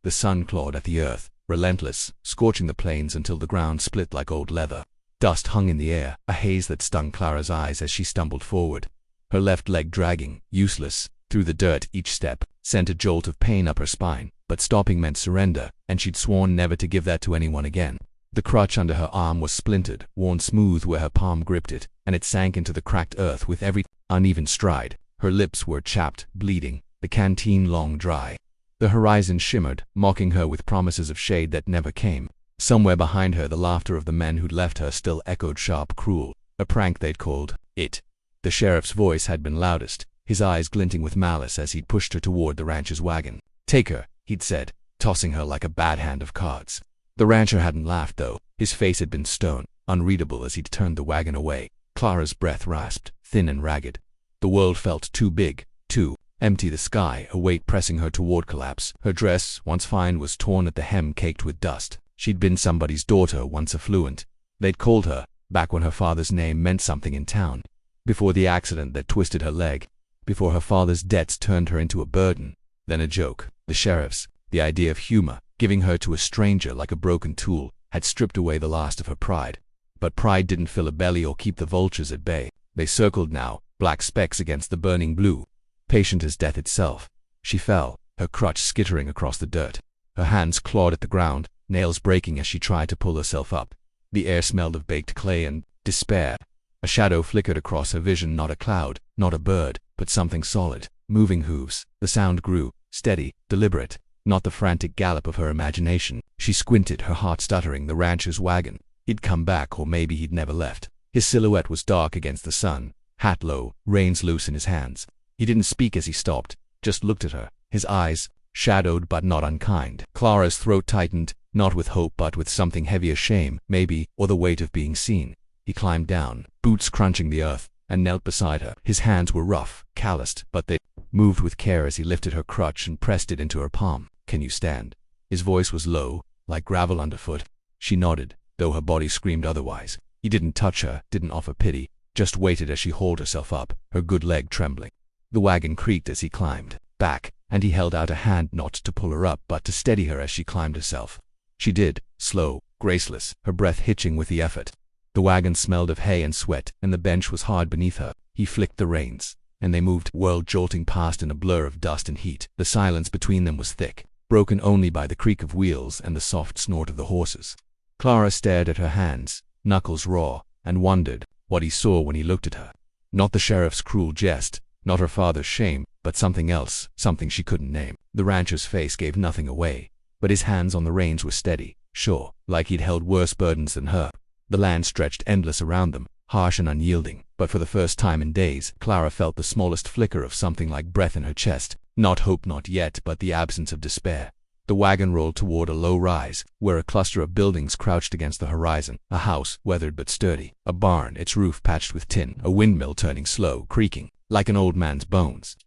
The sun clawed at the earth, relentless, scorching the plains until the ground split like old leather. Dust hung in the air, a haze that stung Clara's eyes as she stumbled forward. Her left leg dragging, useless, through the dirt. Each step sent a jolt of pain up her spine, but stopping meant surrender, and she'd sworn never to give that to anyone again. The crutch under her arm was splintered, worn smooth where her palm gripped it, and it sank into the cracked earth with every uneven stride. Her lips were chapped, bleeding, the canteen long dry. The horizon shimmered, mocking her with promises of shade that never came. Somewhere behind her, the laughter of the men who'd left her still echoed sharp, cruel, a prank they'd called it. The sheriff's voice had been loudest, his eyes glinting with malice as he'd pushed her toward the rancher's wagon. "Take her," he'd said, tossing her like a bad hand of cards. The rancher hadn't laughed, though. His face had been stone, unreadable as he'd turned the wagon away. Clara's breath rasped, thin and ragged. The world felt too big, too empty. The sky, a weight pressing her toward collapse. Her dress, once fine, was torn at the hem, caked with dust. She'd been somebody's daughter, once affluent. They'd called her, back when her father's name meant something in town. Before the accident that twisted her leg. Before her father's debts turned her into a burden. Then a joke. The sheriff's, the idea of humor, giving her to a stranger like a broken tool, had stripped away the last of her pride. But pride didn't fill a belly or keep the vultures at bay. They circled now, black specks against the burning blue. Patient as death itself. She fell, her crutch skittering across the dirt. Her hands clawed at the ground, nails breaking as she tried to pull herself up. The air smelled of baked clay and despair. A shadow flickered across her vision, not a cloud, not a bird, but something solid. Moving hooves. The sound grew, steady, deliberate, not the frantic gallop of her imagination. She squinted, her heart stuttering. The rancher's wagon. He'd come back, or maybe he'd never left. His silhouette was dark against the sun, hat low, reins loose in his hands. He didn't speak as he stopped, just looked at her, his eyes, shadowed but not unkind. Clara's throat tightened, not with hope but with something heavy as shame, maybe, or the weight of being seen. He climbed down, boots crunching the earth, and knelt beside her. His hands were rough, calloused, but they moved with care as he lifted her crutch and pressed it into her palm. "Can you stand?" His voice was low, like gravel underfoot. She nodded, though her body screamed otherwise. He didn't touch her, didn't offer pity, just waited as she hauled herself up, her good leg trembling. The wagon creaked as he climbed back, and he held out a hand not to pull her up but to steady her as she climbed herself. She did, slow, graceless, her breath hitching with the effort. The wagon smelled of hay and sweat, and the bench was hard beneath her. He flicked the reins, and they moved, world jolting past in a blur of dust and heat. The silence between them was thick, broken only by the creak of wheels and the soft snort of the horses. Clara stared at her hands, knuckles raw, and wondered what he saw when he looked at her. Not the sheriff's cruel jest, not her father's shame, but something else, something she couldn't name. The rancher's face gave nothing away, but his hands on the reins were steady, sure, like he'd held worse burdens than her. The land stretched endless around them, harsh and unyielding, but for the first time in days, Clara felt the smallest flicker of something like breath in her chest. Not hope, not yet, but the absence of despair. The wagon rolled toward a low rise, where a cluster of buildings crouched against the horizon. A house, weathered but sturdy. A barn, its roof patched with tin. A windmill turning slow, creaking, like an old man's bones.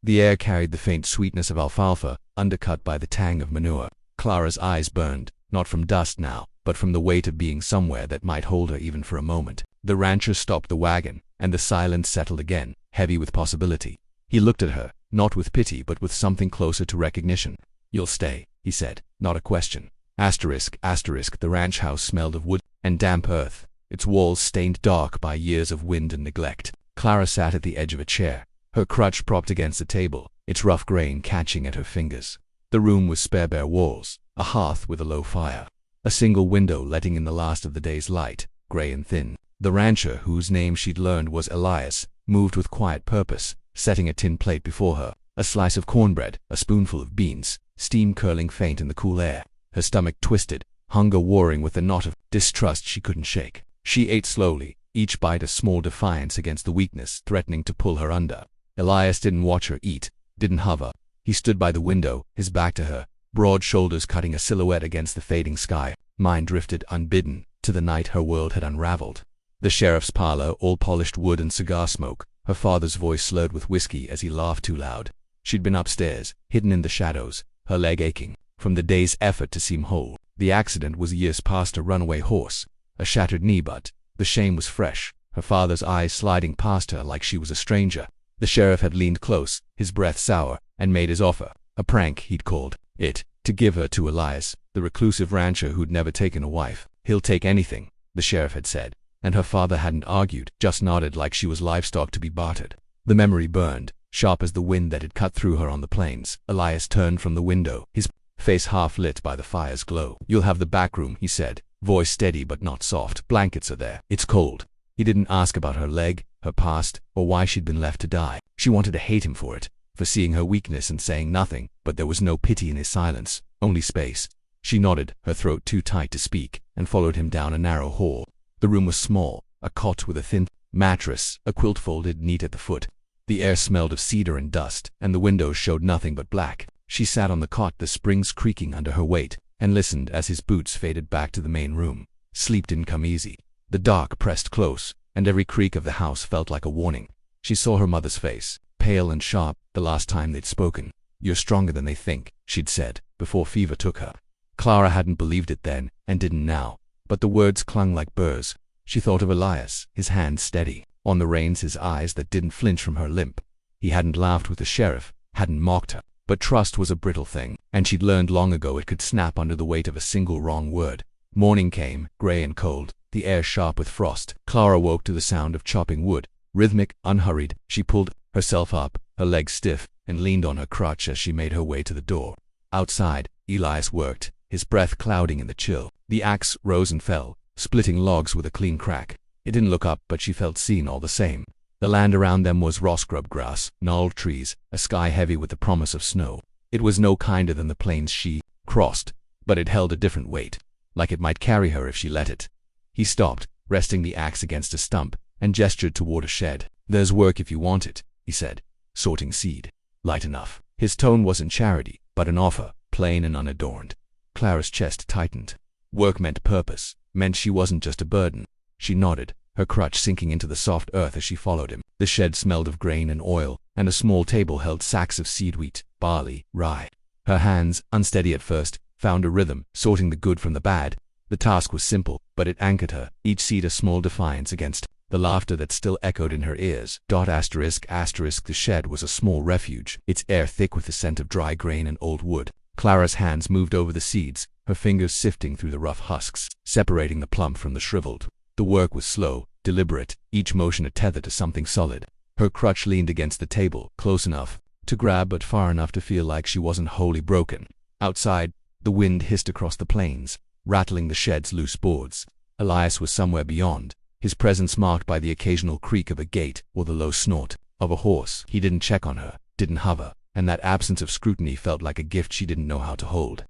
The air carried the faint sweetness of alfalfa, undercut by the tang of manure. Clara's eyes burned, not from dust now, but from the weight of being somewhere that might hold her even for a moment. The rancher stopped the wagon, and the silence settled again, heavy with possibility. He looked at her, not with pity but with something closer to recognition. "You'll stay," he said, not a question. Asterisk. The ranch house smelled of wood and damp earth, its walls stained dark by years of wind and neglect. Clara sat at the edge of a chair, her crutch propped against the table, its rough grain catching at her fingers. The room was spare, bare walls, a hearth with a low fire, a single window letting in the last of the day's light, gray and thin. The rancher, whose name she'd learned was Elias, moved with quiet purpose, setting a tin plate before her, a slice of cornbread, a spoonful of beans, steam curling faint in the cool air. Her stomach twisted, hunger warring with a knot of distrust she couldn't shake. She ate slowly, each bite a small defiance against the weakness threatening to pull her under. Elias didn't watch her eat, didn't hover. He stood by the window, his back to her, broad shoulders cutting a silhouette against the fading sky. Mind drifted unbidden to the night her world had unraveled. The sheriff's parlor, all polished wood and cigar smoke, her father's voice slurred with whiskey as he laughed too loud. She'd been upstairs, hidden in the shadows, her leg aching from the day's effort to seem whole. The accident was years past. A runaway horse, a shattered knee, but the shame was fresh, her father's eyes sliding past her like she was a stranger. The sheriff had leaned close, his breath sour, and made his offer. A prank, he'd called it. to give her to Elias, the reclusive rancher who'd never taken a wife. "He'll take anything," the sheriff had said, and her father hadn't argued, just nodded like she was livestock to be bartered. The memory burned, sharp as the wind that had cut through her on the plains. Elias turned from the window, his face half lit by the fire's glow. "You'll have the back room," he said, voice steady but not soft. "Blankets are there. It's cold." He didn't ask about her leg, her past, or why she'd been left to die. She wanted to hate him for it, for seeing her weakness and saying nothing, but there was no pity in his silence, only space. She nodded, her throat too tight to speak, and followed him down a narrow hall. The room was small, a cot with a thin mattress, a quilt folded neat at the foot. The air smelled of cedar and dust, and the windows showed nothing but black. She sat on the cot, the springs creaking under her weight, and listened as his boots faded back to the main room. Sleep didn't come easy. The dark pressed close, and every creak of the house felt like a warning. She saw her mother's face, pale and sharp, the last time they'd spoken. "You're stronger than they think," she'd said, before fever took her. Clara hadn't believed it then, and didn't now, but the words clung like burrs. She thought of Elias, his hands steady on the reins, his eyes that didn't flinch from her limp. He hadn't laughed with the sheriff, hadn't mocked her, but trust was a brittle thing, and she'd learned long ago it could snap under the weight of a single wrong word. Morning came, gray and cold, the air sharp with frost. Clara woke to the sound of chopping wood. Rhythmic, unhurried, she pulled herself up, her legs stiff, and leaned on her crutch as she made her way to the door. Outside, Elias worked, his breath clouding in the chill. The axe rose and fell, splitting logs with a clean crack. It didn't look up, but she felt seen all the same. The land around them was raw scrub grass, gnarled trees, a sky heavy with the promise of snow. It was no kinder than the plains she crossed, but it held a different weight, like it might carry her if she let it. He stopped, resting the axe against a stump, and gestured toward a shed. "There's work if you want it," he said, sorting seed. Light enough. His tone wasn't charity, but an offer, plain and unadorned. Clara's chest tightened. Work meant purpose, meant she wasn't just a burden. She nodded, her crutch sinking into the soft earth as she followed him. The shed smelled of grain and oil, and a small table held sacks of seed wheat, barley, rye. Her hands, unsteady at first, found a rhythm, sorting the good from the bad. The task was simple, but it anchored her, each seed a small defiance against the laughter that still echoed in her ears. ****. The shed was a small refuge, its air thick with the scent of dry grain and old wood. Clara's hands moved over the seeds, her fingers sifting through the rough husks, separating the plump from the shriveled. The work was slow, deliberate, each motion a tether to something solid. Her crutch leaned against the table, close enough to grab but far enough to feel like she wasn't wholly broken. Outside, the wind hissed across the plains, rattling the shed's loose boards. Elias was somewhere beyond, his presence marked by the occasional creak of a gate or the low snort of a horse. He didn't check on her, didn't hover, and that absence of scrutiny felt like a gift she didn't know how to hold.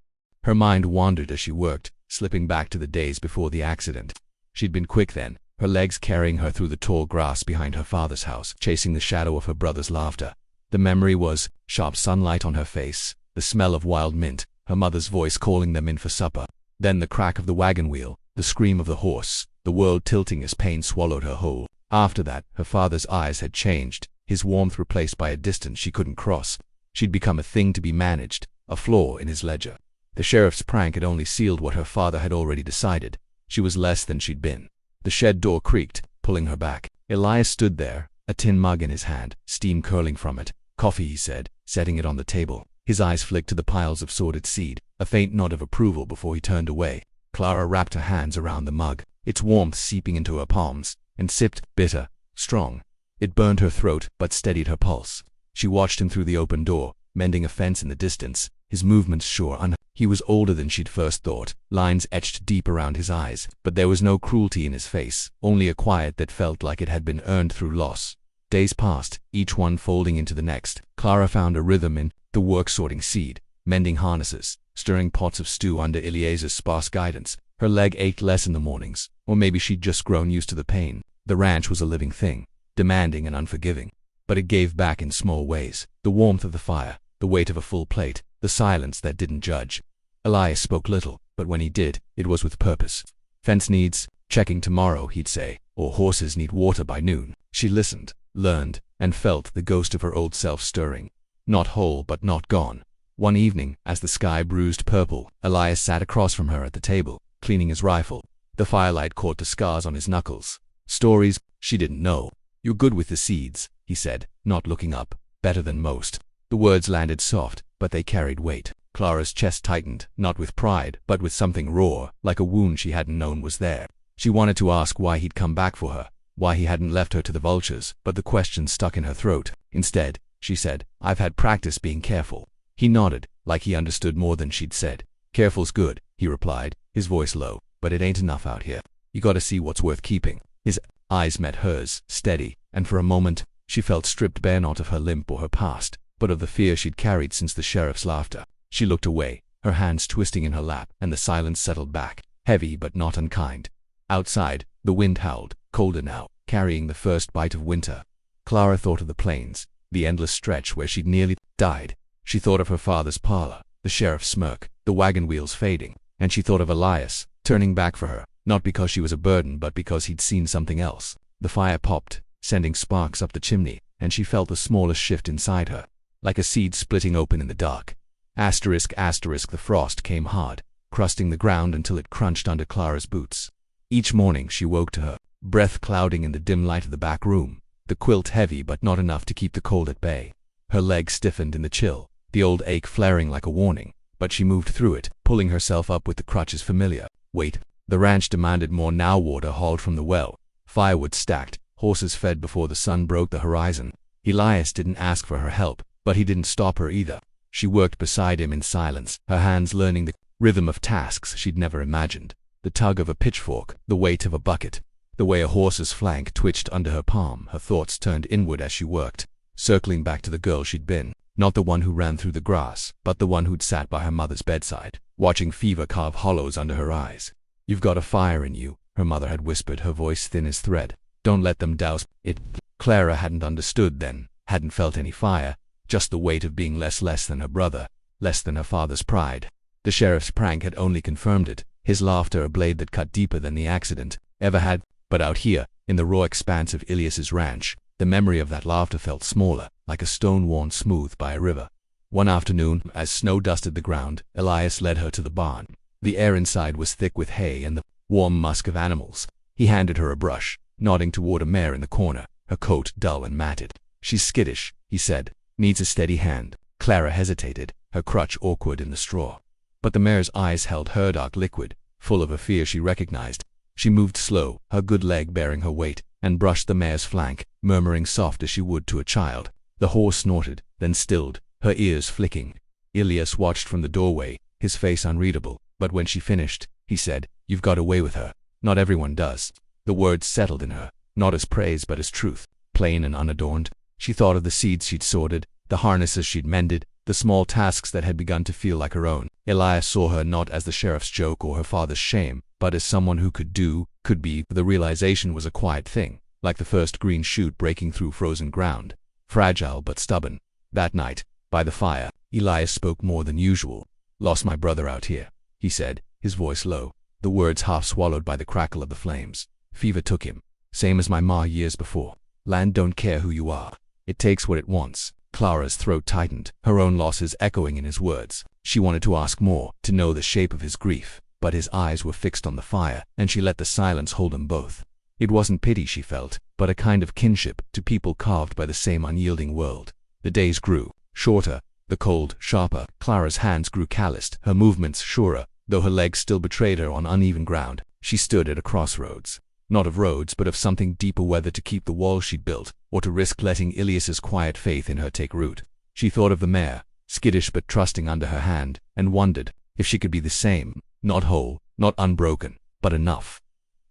Her mind wandered as she worked, slipping back to the days before the accident. She'd been quick then, her legs carrying her through the tall grass behind her father's house, chasing the shadow of her brother's laughter. The memory was sharp sunlight on her face, the smell of wild mint, her mother's voice calling them in for supper. Then the crack of the wagon wheel, the scream of the horse, the world tilting as pain swallowed her whole. After that, her father's eyes had changed, his warmth replaced by a distance she couldn't cross. She'd become a thing to be managed, a flaw in his ledger. The sheriff's prank had only sealed what her father had already decided. She was less than she'd been. The shed door creaked, pulling her back. Elias stood there, a tin mug in his hand, steam curling from it. "Coffee," he said, setting it on the table. His eyes flicked to the piles of sorted seed, a faint nod of approval before he turned away. Clara wrapped her hands around the mug, its warmth seeping into her palms, and sipped, bitter, strong. It burned her throat, but steadied her pulse. She watched him through the open door, mending a fence in the distance, his movements sure. He was older than she'd first thought, lines etched deep around his eyes, but there was no cruelty in his face, only a quiet that felt like it had been earned through loss. Days passed, each one folding into the next. Clara found a rhythm in the work, sorting seed, mending harnesses, stirring pots of stew under Elias's sparse guidance. Her leg ached less in the mornings, or maybe she'd just grown used to the pain. The ranch was a living thing, demanding and unforgiving, but it gave back in small ways. The warmth of the fire, the weight of a full plate, the silence that didn't judge. Elias spoke little, but when he did, it was with purpose. "Fence needs checking tomorrow," he'd say, or "horses need water by noon." She listened, learned, and felt the ghost of her old self stirring. Not whole, but not gone. One evening, as the sky bruised purple, Elias sat across from her at the table, cleaning his rifle. The firelight caught the scars on his knuckles. Stories she didn't know. "You're good with the seeds," he said, not looking up. "Better than most." The words landed soft, but they carried weight. Clara's chest tightened, not with pride, but with something raw, like a wound she hadn't known was there. She wanted to ask why he'd come back for her, why he hadn't left her to the vultures, but the question stuck in her throat. Instead, she said, "I've had practice being careful." He nodded, like he understood more than she'd said. "Careful's good," he replied, his voice low, "but it ain't enough out here. You gotta see what's worth keeping." His eyes met hers, steady, and for a moment, she felt stripped bare not of her limp or her past, but of the fear she'd carried since the sheriff's laughter. She looked away, her hands twisting in her lap, and the silence settled back, heavy but not unkind. Outside, the wind howled, colder now, carrying the first bite of winter. Clara thought of the plains, the endless stretch where she'd nearly died. She thought of her father's parlor, the sheriff's smirk, the wagon wheels fading, and she thought of Elias, turning back for her, not because she was a burden but because he'd seen something else. The fire popped, sending sparks up the chimney, and she felt the smallest shift inside her, like a seed splitting open in the dark. The frost came hard, crusting the ground until it crunched under Clara's boots. Each morning she woke to her breath clouding in the dim light of the back room, the quilt heavy but not enough to keep the cold at bay. Her legs stiffened in the chill, the old ache flaring like a warning, but she moved through it, pulling herself up with the crutches familiar. Wait. The ranch demanded more now. Water hauled from the well, firewood stacked, horses fed before the sun broke the horizon. Elias didn't ask for her help, but he didn't stop her either. She worked beside him in silence, her hands learning the rhythm of tasks she'd never imagined. The tug of a pitchfork, the weight of a bucket, the way a horse's flank twitched under her palm. Her thoughts turned inward as she worked, circling back to the girl she'd been, not the one who ran through the grass, but the one who'd sat by her mother's bedside, watching fever carve hollows under her eyes. "You've got a fire in you," her mother had whispered, her voice thin as thread. "Don't let them douse it." Clara hadn't understood then, hadn't felt any fire, just the weight of being less than her brother, less than her father's pride. The sheriff's prank had only confirmed it, his laughter a blade that cut deeper than the accident ever had. But out here, in the raw expanse of Elias's ranch, the memory of that laughter felt smaller, like a stone worn smooth by a river. One afternoon, as snow dusted the ground, Elias led her to the barn. The air inside was thick with hay and the warm musk of animals. He handed her a brush, nodding toward a mare in the corner, her coat dull and matted. "She's skittish," he said. "Needs a steady hand." Clara hesitated, her crutch awkward in the straw. But the mare's eyes held her, dark liquid, full of a fear she recognized. She moved slow, her good leg bearing her weight, and brushed the mare's flank, murmuring soft as she would to a child. The horse snorted, then stilled, her ears flicking. Elias watched from the doorway, his face unreadable, but when she finished, he said, "You've got away with her. Not everyone does." The words settled in her, not as praise but as truth, plain and unadorned. She thought of the seeds she'd sorted, the harnesses she'd mended, the small tasks that had begun to feel like her own. Elias saw her not as the sheriff's joke or her father's shame, but as someone who could be. The realization was a quiet thing, like the first green shoot breaking through frozen ground, fragile but stubborn. That night, by the fire, Elias spoke more than usual. "Lost my brother out here," he said, his voice low, the words half swallowed by the crackle of the flames. "Fever took him, same as my ma years before. Land don't care who you are. It takes what it wants." Clara's throat tightened, her own losses echoing in his words. She wanted to ask more, to know the shape of his grief, but his eyes were fixed on the fire, and she let the silence hold them both. It wasn't pity she felt, but a kind of kinship to people carved by the same unyielding world. The days grew shorter, the cold sharper. Clara's hands grew calloused, her movements surer, though her legs still betrayed her on uneven ground. She stood at a crossroads. Not of roads, but of something deeper, whether to keep the walls she'd built, or to risk letting Elias's quiet faith in her take root. She thought of the mare, skittish but trusting under her hand, and wondered if she could be the same, not whole, not unbroken, but enough.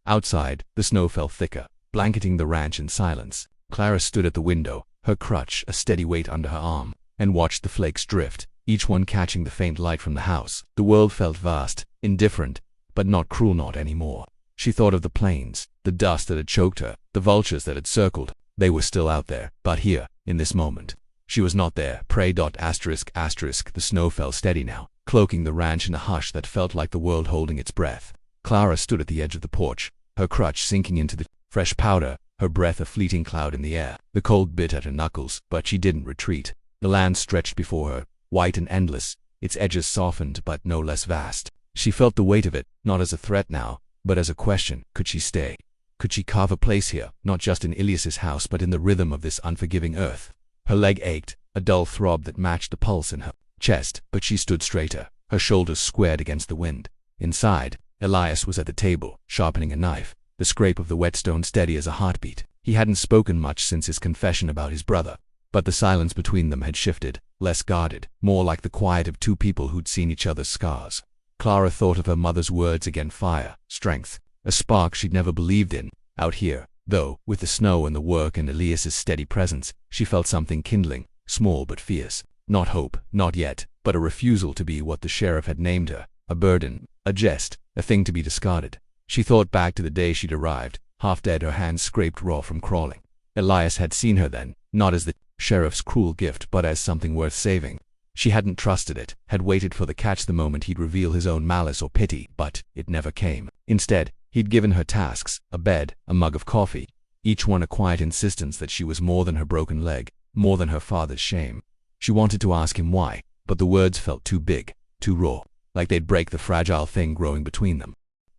Outside, the snow fell thicker, blanketing the ranch in silence. Clara stood at the window, her crutch a steady weight under her arm, and watched the flakes drift, each one catching the faint light from the house. The world felt vast, indifferent, but not cruel, not anymore. She thought of the plains, the dust that had choked her, the vultures that had circled. They were still out there, but here, in this moment, she was not there. Prey. The snow fell steady now, cloaking the ranch in a hush that felt like the world holding its breath. Clara stood at the edge of the porch, her crutch sinking into the fresh powder, her breath a fleeting cloud in the air. The cold bit at her knuckles, but she didn't retreat. The land stretched before her, white and endless, its edges softened but no less vast. She felt the weight of it, not as a threat now, but as a question. Could she stay? Could she carve a place here, not just in Elias's house but in the rhythm of this unforgiving earth? Her leg ached, a dull throb that matched the pulse in her chest, but she stood straighter, her shoulders squared against the wind. Inside, Elias was at the table, sharpening a knife, the scrape of the whetstone steady as a heartbeat. He hadn't spoken much since his confession about his brother, but the silence between them had shifted, less guarded, more like the quiet of two people who'd seen each other's scars. Clara thought of her mother's words again: fire, strength, a spark she'd never believed in. Out here, though, with the snow and the work and Elias's steady presence, she felt something kindling, small but fierce. Not hope, not yet, but a refusal to be what the sheriff had named her, a burden, a jest, a thing to be discarded. She thought back to the day she'd arrived, half dead, her hands scraped raw from crawling. Elias had seen her then, not as the sheriff's cruel gift, but as something worth saving. She hadn't trusted it, had waited for the catch, the moment he'd reveal his own malice or pity, but it never came. Instead, he'd given her tasks, a bed, a mug of coffee, each one a quiet insistence that she was more than her broken leg, more than her father's shame. She wanted to ask him why, but the words felt too big, too raw, like they'd break the fragile thing growing between them.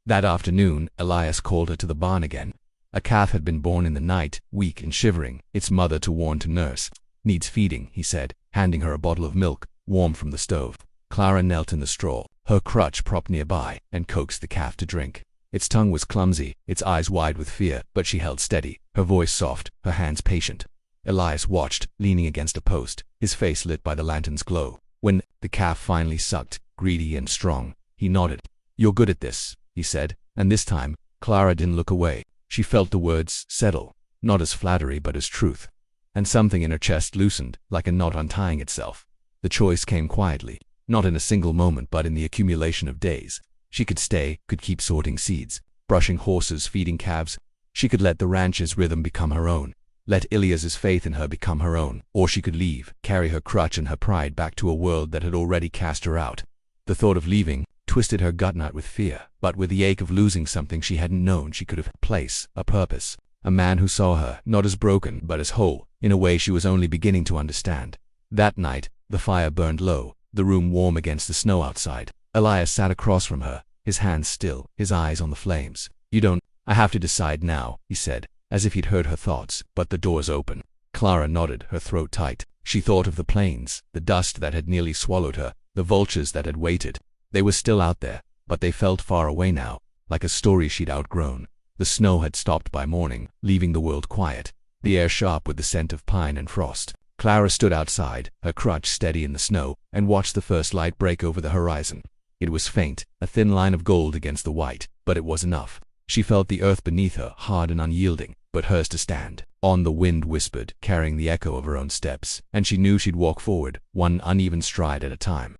That afternoon, Elias called her to the barn again. A calf had been born in the night, weak and shivering, its mother to warn to nurse. Needs feeding, he said, handing her a bottle of milk, warm from the stove. Clara knelt in the straw, her crutch propped nearby, and coaxed the calf to drink. Its tongue was clumsy, its eyes wide with fear, but she held steady, her voice soft, her hands patient. Elias watched, leaning against a post, his face lit by the lantern's glow. When the calf finally sucked, greedy and strong, he nodded. "You're good at this," he said, and this time, Clara didn't look away. She felt the words settle, not as flattery but as truth. And something in her chest loosened, like a knot untying itself. The choice came quietly, not in a single moment but in the accumulation of days. She could stay, could keep sorting seeds, brushing horses, feeding calves. She could let the ranch's rhythm become her own, let Ilias's faith in her become her own, or she could leave, carry her crutch and her pride back to a world that had already cast her out. The thought of leaving twisted her gut not with fear, but with the ache of losing something she hadn't known she could have: a place, a purpose, a man who saw her, not as broken, but as whole, in a way she was only beginning to understand. That night, the fire burned low, the room warm against the snow outside. Elias sat across from her, his hands still, his eyes on the flames. I have to decide now," he said, as if he'd heard her thoughts. "But the door's open." Clara nodded, her throat tight. She thought of the plains, the dust that had nearly swallowed her, the vultures that had waited. They were still out there, but they felt far away now, like a story she'd outgrown. The snow had stopped by morning, leaving the world quiet, the air sharp with the scent of pine and frost. Clara stood outside, her crutch steady in the snow, and watched the first light break over the horizon. It was faint, a thin line of gold against the white, but it was enough. She felt the earth beneath her, hard and unyielding, but hers to stand. On the wind whispered, carrying the echo of her own steps, and she knew she'd walk forward, one uneven stride at a time.